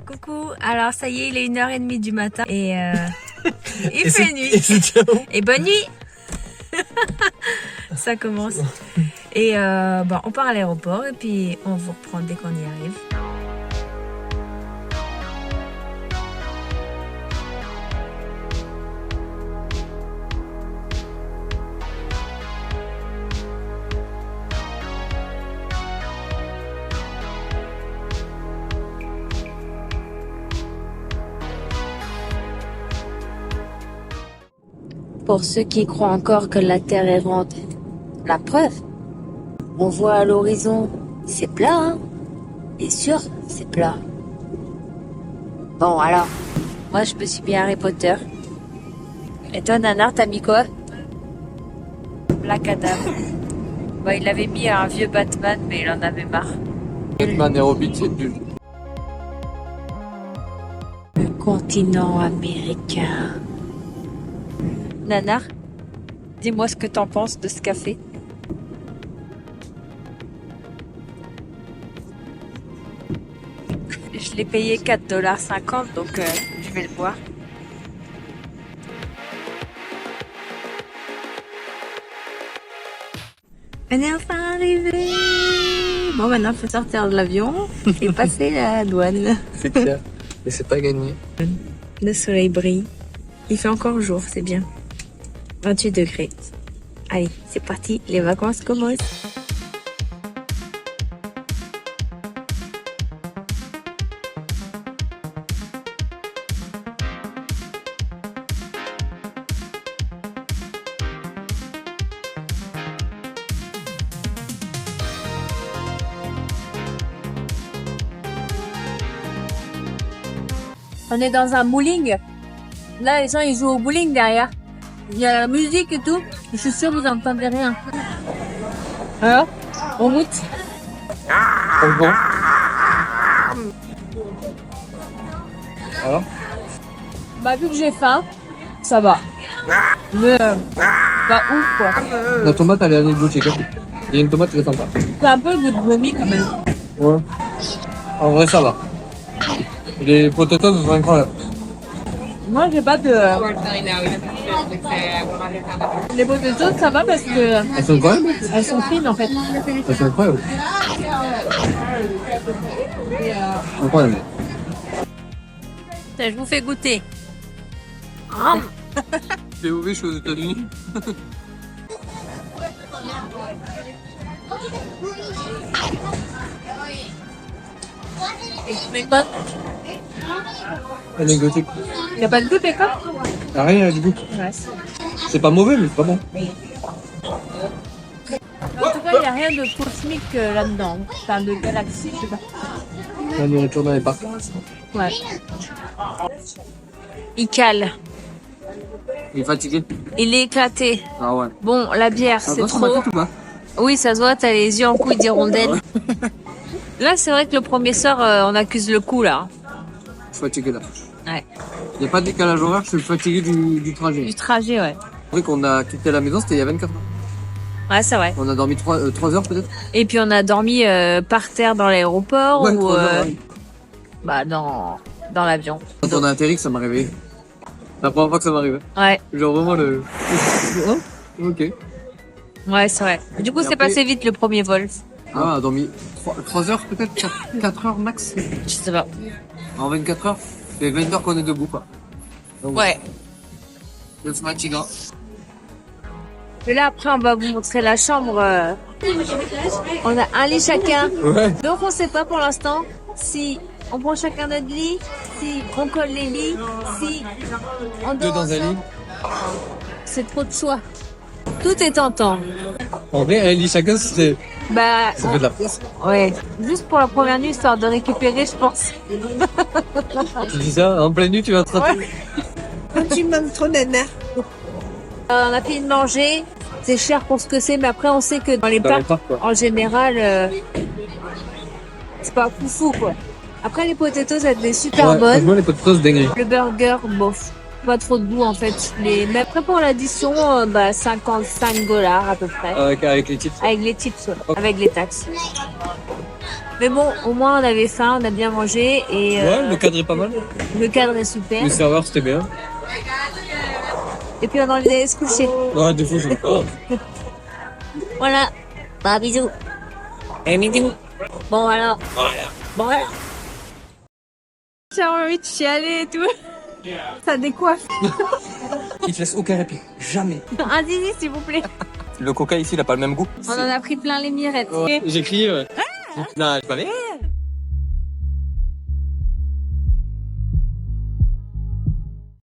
Coucou, alors ça y est, il est 1h30 du matin et il fait nuit. Et bonne nuit. Ça commence. Et on part à l'aéroport et puis on vous reprend dès qu'on y arrive. Pour ceux qui croient encore que la Terre est ronde, la preuve, on voit à l'horizon, c'est plat, hein? Bien sûr, c'est plat. Bon, alors, moi je me suis mis Harry Potter. Et toi, Nanar, t'as mis quoi? Black Adam. Bon, il avait mis un vieux Batman, mais il en avait marre. Batman et Robin, c'est nul. Le continent américain. Nanar, dis-moi ce que t'en penses de ce café. Je l'ai payé 4,50 $, donc je vais le boire. On est enfin arrivé. Bon, maintenant il faut sortir de l'avion et passer la douane. C'est clair. Et c'est pas gagné. Le soleil brille. Il fait encore jour, c'est bien. 28 degrés. Allez, c'est parti, les vacances commencent. On est dans un bowling. Là, les gens, ils jouent au bowling derrière. Il y a la musique et tout. Je suis sûre que vous n'entendez rien. Alors, on goûte. Bon. Alors Bah, vu que j'ai faim, ça va. Mais, pas ouf, quoi. la tomate, elle est anecdotique. Il y a une tomate très sympa. C'est un peu le goût de vomi, quand même. Ouais. En vrai, ça va. Les potatoes sont incroyables. Moi, j'ai pas de... Les potatoes, ça va parce que Elles sont incroyables. elles sont fines, en fait. Elles sont incroyables. Incroyable. Je vous fais goûter. C'est ouvert, je suis aux États-Unis. Bacon. Anecdotique. Il n'y a pas de goût, bacon? Rien du goût. Ouais. C'est pas mauvais, mais c'est pas bon. En tout cas, il n'y a rien de cosmique là-dedans. Enfin, de galaxie, je sais pas. La nourriture dans les parcs. Ouais. Il cale. Il est fatigué. Il est éclaté. Ah ouais. Bon, la bière, Ça c'est va sur trop. ma tête ou pas? Oui, ça se voit, t'as les yeux en couille d'hirondelle. Là, c'est vrai que le premier sort, on accuse le coup, là. Je suis fatigué là. Ouais. Il n'y a pas de décalage horaire, je suis fatigué du trajet. Du trajet, ouais. C'est vrai qu'on a quitté la maison, c'était il y a 24 heures. Ouais, c'est vrai. On a dormi 3 heures peut-être. Et puis, on a dormi par terre dans l'aéroport Ouais, ou 3 heures, ouais. dans l'avion. Quand on a atterri, que ça m'a réveillé. La première fois que ça m'arrive. Ouais, Genre vraiment le... Oh, ok. ouais, c'est vrai. Du coup, Et c'est après- passé vite le premier vol. Ah, on a dormi 3 heures peut-être, 4 heures max. Je sais pas. En 24 heures, c'est 20 heures qu'on est debout quoi. Donc, Ouais. c'est fatigant. Et là, après, on va vous montrer la chambre. On a un lit chacun. Ouais. Donc, on sait pas pour l'instant si on prend chacun notre lit, si on colle les lits, si on Deux dort dans un ensemble. lit. C'est trop de choix. Tout est tentant. En vrai, un lit chacun, c'est... Bah, ça fait de la place. ouais. Juste pour la première nuit, histoire de récupérer, je pense. Tu dis ça, en pleine nuit, tu vas te rattraper. Tu m'aimes trop, Nana. On a fini de manger. C'est cher pour ce que c'est, mais après, on sait que dans les Dans les parcs, parcs, quoi. en général, c'est pas foufou, quoi. Après, les potatoes, elles étaient super Ouais, bonnes. franchement, les potatoes, dinguerie. Le burger, bof. Pas trop de goût, en fait. Mais après, pour l'addition, 55 $ à peu près. Avec les chips. Avec les tips, ouais. Avec les taxes. Mais bon, au moins on avait faim, on a bien mangé et Ouais, le cadre est pas mal. le cadre est super. Le serveur, c'était bien. Et puis on a envie d'aller se coucher. Ouais, des fois, je le pas. Voilà. Bah bisous. Et midi. Bon alors. Bon alors. J'ai envie de chialer et tout. Ça décoiffe. Il te laisse aucun répit. Jamais. Un zizi s'il vous plaît. Le coca ici, il a pas le même goût. On en a pris plein les mirettes. J'ai crié, ouais. Non, j'ai pas mis.